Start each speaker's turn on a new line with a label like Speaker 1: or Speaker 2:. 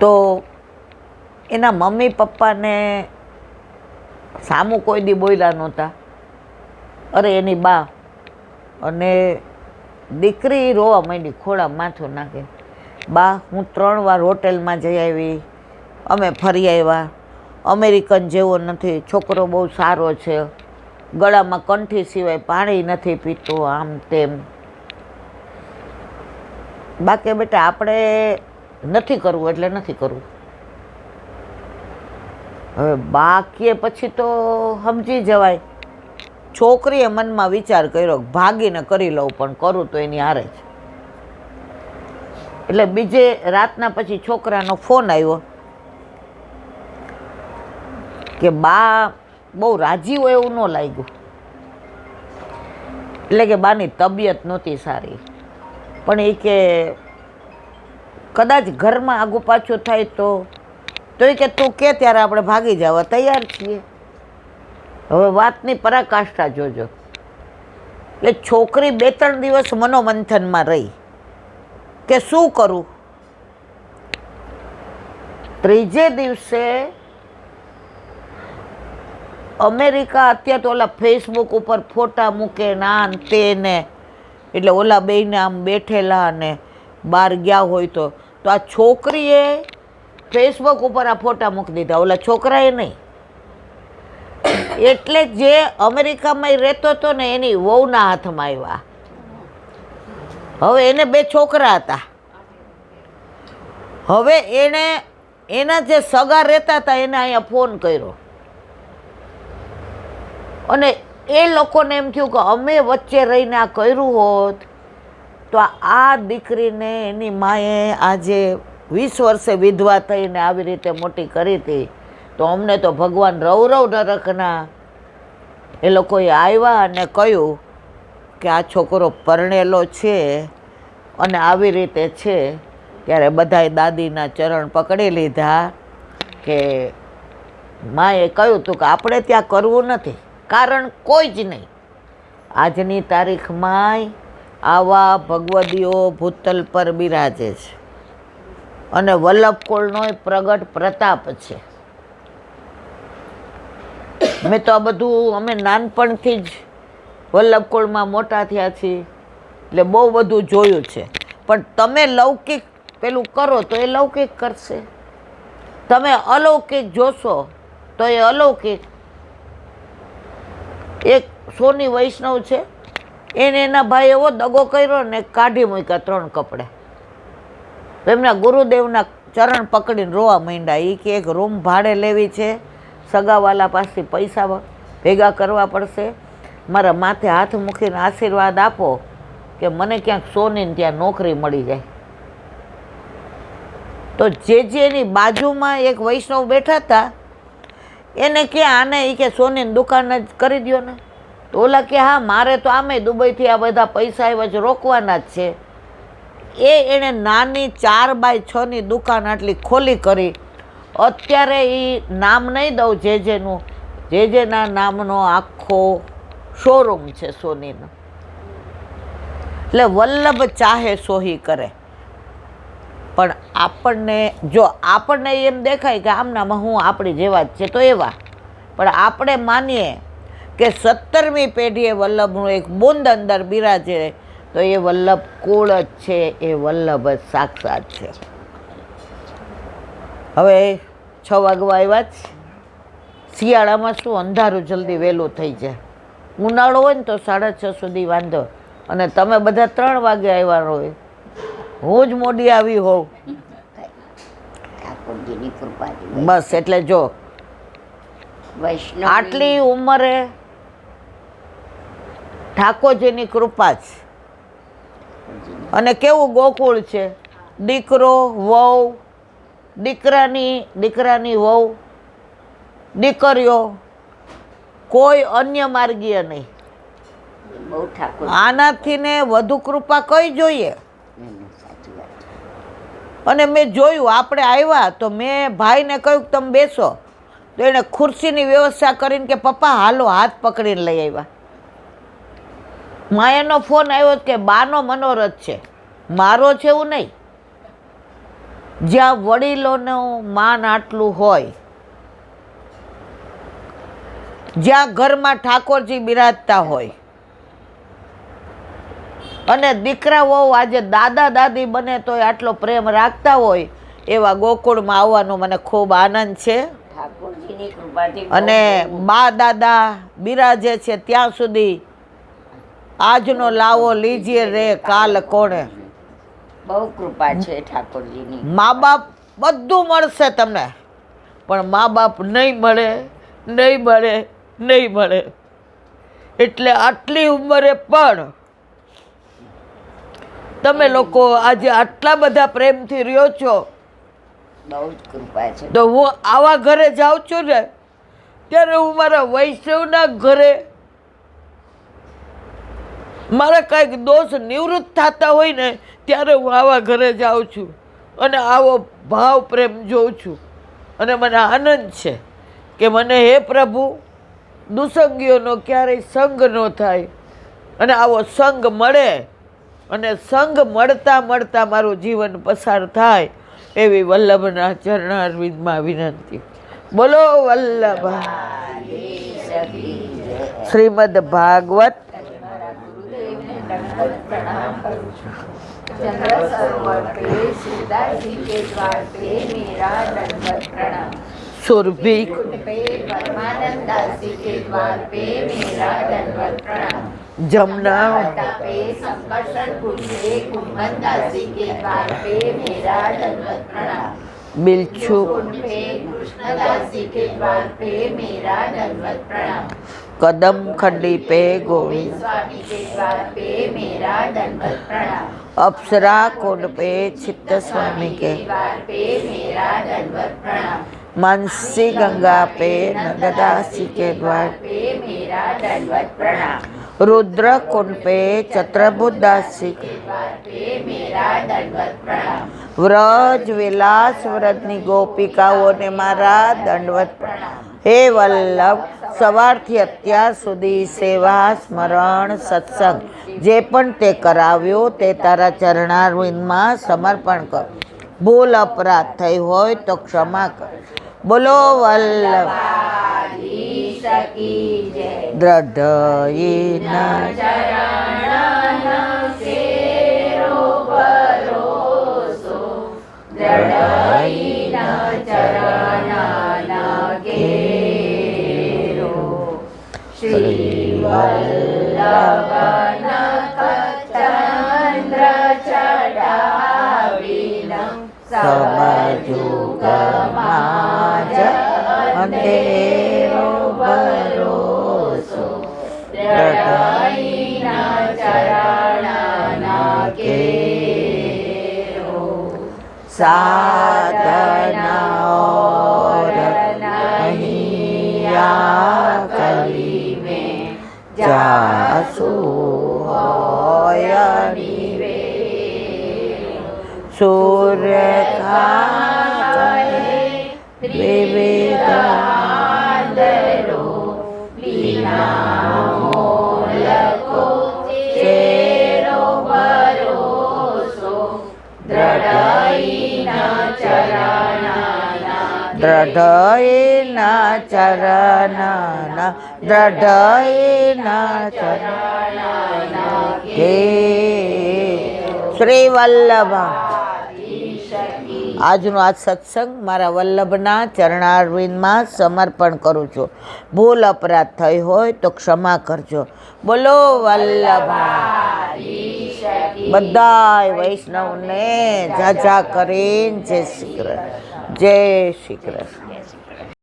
Speaker 1: તો એના મમ્મી પપ્પાને સામું કોઈ દી બોલ્યા નહોતા. અરે એની બા અને દીકરી રોવા માંડી, ખોળા માથું નાખે. બા, હું 3 વાર હોટેલમાં જઈ આવી, અમે ફરી આવ્યા, અમેરિકન જેવો નથી, છોકરો બહુ સારો છે, ગળામાં કંઠી સિવાય પાણી નથી પીતો, આમ તેમ. બાકી બેટા આપણે નથી કરવું એટલે નથી કરવું. હવે બાકી પછી તો સમજી જવાય. છોકરીએ મનમાં વિચાર કર્યો ભાગીને કરી લઉં, પણ કરું તો એની હારે જ. એટલે બીજે રાતના પછી છોકરાનો ફોન આવ્યો કે બા બહુ રાજી હોય એવું ન લાગ્યું. એટલે કે બાની તબિયત નહોતી સારી, પણ એ કે કદાચ ઘરમાં આગુ પાછું થાય તો એ કે તું કે ત્યારે આપણે ભાગી જવા તૈયાર છીએ. હવે વાતની પરાકાષ્ઠા જોજો. એટલે છોકરી 2-3 દિવસ મનોમંથનમાં રહી કે શું કરું. ત્રીજે દિવસે અમેરિકા અત્યારે તો ઓલા ફેસબુક ઉપર ફોટા મૂકે ના તે ને, એટલે ઓલા બેયને આમ બેઠેલા અને બહાર ગયા હોય તો આ છોકરીએ ફેસબુક ઉપર આ ફોટા મૂકી દીધા, ઓલા છોકરાએ નહીં. એટલે જે અમેરિકામાં રહેતો હતો ને એની વહુના હાથમાં આવ્યા. હવે એને 2 છોકરા હતા. હવે એના જે સગા રહેતા હતા એને અહીંયા ફોન કર્યો અને એ લોકોને એમ થયું કે અમે વચ્ચે રહીને આ કર્યું હોત તો આ દીકરીને એની માએ આજે 20 વર્ષે વિધવા થઈને આવી રીતે મોટી કરી હતી, તો અમને તો ભગવાન રવ નરકના. એ લોકોએ આવ્યા અને કહ્યું કે આ છોકરો પરણેલો છે અને આવી રીતે છે. ત્યારે બધાએ દાદીના ચરણ પકડી લીધા કે માએ કહ્યું હતું કે આપણે ત્યાં કરવું નથી, કારણ કોઈ જ નહીં. આજની તારીખમાં આવા ભગવદીઓ ભૂતલ પર બિરાજે છે અને વલ્લભકુળનો પ્રગટ પ્રતાપ છે. મેં તો આ બધું અમે નાનપણથી જ વલ્લભકુળમાં મોટા થયા છીએ એટલે બહુ બધું જોયું છે. પણ તમે લૌકિક પેલું કરો તો એ લૌકિક કરશે, તમે અલૌકિક જોશો તો એ અલૌકિક. એક સોની વૈષ્ણવ છે, એને એના ભાઈ એવો દગો કર્યો ને કાઢી મૂક્યા 3 કપડે. એમના ગુરુદેવના ચરણ પકડીને રોવા માંડ્યા. એ કે એક રૂમ ભાડે લેવી છે, સગાવાલા પાસેથી પૈસા ભેગા કરવા પડશે, મારા માથે હાથ મૂકીને આશીર્વાદ આપો કે મને ક્યાંક સોનીને ત્યાં નોકરી મળી જાય. તો જે એની બાજુમાં એક વૈષ્ણવ બેઠા હતા એને કે આને એ કે સોનીની દુકાન જ કરી દો ને. તો ઓલા કે હા, મારે તો આમે દુબઈથી આ બધા પૈસા આવ્યા છે, રોકવાના જ છે. એણે નાની 4x6ની દુકાન આટલી ખોલી કરી. અત્યારે એ નામ નહીં દઉં, જેના નામનો આખો શોરૂમ છે સોનીનો. એટલે વલ્લભ ચાહે સોહી કરે. પણ આપણને એમ દેખાય કે આમનામાં હું આપણી જેવા જ છે તો એવા, પણ આપણે માનીએ કે 17મી પેઢીએ વલ્લભનું એક બુંદ અંદર બિરાજે તો એ વલ્લભ કુળ જ છે, એ વલ્લભ જ સાક્ષાત છે. હવે 6 વાગવા આવ્યા જ. શિયાળામાં શું અંધારું જલ્દી વહેલું થઈ જાય, ઉનાળો હોય ને તો 6:30 સુધી વાંધો, અને તમે બધા 3 વાગે આવ્યા હોય, હું જ મોડી આવી હોઉં. બસ એટલે જો આટલી ઉંમરે ઠાકોરજીની કૃપા છે. અને કેવું ગોકુળ છે, દીકરો વહુ, દીકરાની વહુ, દીકરીઓ, કોઈ અન્ય માર્ગીય નહીં. આનાથી ને વધુ કૃપા કઈ જોઈએ. અને મેં જોયું, આપણે આવ્યા તો મેં ભાઈને કહ્યું તમે બેસો, તો એણે ખુરશીની વ્યવસ્થા કરીને કે પપ્પા હાલો, હાથ પકડીને લઈ આવ્યા. માયાનો ફોન આવ્યો કે બાનો મનોરથ છે, મારો છે એવું નહીં. જ્યાં વડીલોનું માન આટલું હોય, જ્યાં ઘરમાં ઠાકોરજી બિરાજતા હોય અને દીકરા વહુ આજે દાદા દાદી બને તોય આટલો પ્રેમ રાખતા હોય, એવા ગોકુળમાં આવવાનો મને ખૂબ આનંદ છે. અને બા દાદા બિરાજે છે ત્યાં સુધી આજનો લાવો લીજીએ રે કાલ કોણે.
Speaker 2: બહુ કૃપા છે ઠાકોરજીની.
Speaker 1: મા બાપ બધું મળશે તમને, પણ મા બાપ નહીં મળે, નહીં મળે, નહીં મળે. એટલે આટલી ઉંમરે પણ તમે લોકો આજે આટલા બધા પ્રેમથી રહ્યો છો.
Speaker 2: બહુ જ કૃપા છે.
Speaker 1: તો હું આવા ઘરે જાઉં છું ને ત્યારે હું મારા વૈષ્ણવના ઘરે મારા કંઈક દોષ નિવૃત્ત થતા હોય ને ત્યારે હું આવા ઘરે જાઉં છું અને આવો ભાવ પ્રેમ જોઉં છું. અને મને આનંદ છે કે મને હે પ્રભુ દુસંગીઓનો ક્યારેય સંગ ન થાય અને આવો સંગ મળે અને સંગ મળતા મળતા મારું જીવન પસાર થાય એવી વલ્લભના ચરણારવિંદમાં વિનંતી. બોલો વલ્લભ. શ્રીમદ ભાગવત सुरभि जमुना बिलछू कदम खंडी पे गोविंद अप्सरा कुंड पे चित्त स्वामी के मानसी गंगा पे नगदासी के द्वार रुद्र कुंड पे चत्रबुदासी व्रज विलास व्रतनी गोपिकाओं ने मारा दंडवत प्रणाम. हे वल्लभ સવારથી અત્યાર સુધી સેવા સ્મરણ સત્સંગ જે પણ તે કરાવ્યો તે તારા ચરણારવિંદમાં સમર્પણ કર. ભૂલ અપરાધ થઈ હોય તો ક્ષમા કર. બોલો વલ્લભ. દ્રઢયિના श्री वल्लभनखचन्द्र चढ़ाविनं समजुगमाज अंधेरो भरोसो दृढ़यिना चरणना केरो साधना और नहीं आकली जासु होया निवे सूर्य खाए विवेकांदरो लीना मोलको चेरो भरोसो दृढ़यिना चरणना दृढ़यिना चरणना दृढ़यिना चरणना के શ્રી વલ્લભ. આજનો આ સત્સંગ મારા વલ્લભના ચરણારવિંદમાં સમર્પણ કરું છું. ભૂલ અપરાધ થઈ હોય તો ક્ષમા કરજો. બોલો વલ્લભ. બધાય વૈષ્ણવને જાજા કરીને જય શ્રી કૃષ્ણ. જય શ્રી કૃષ્ણ.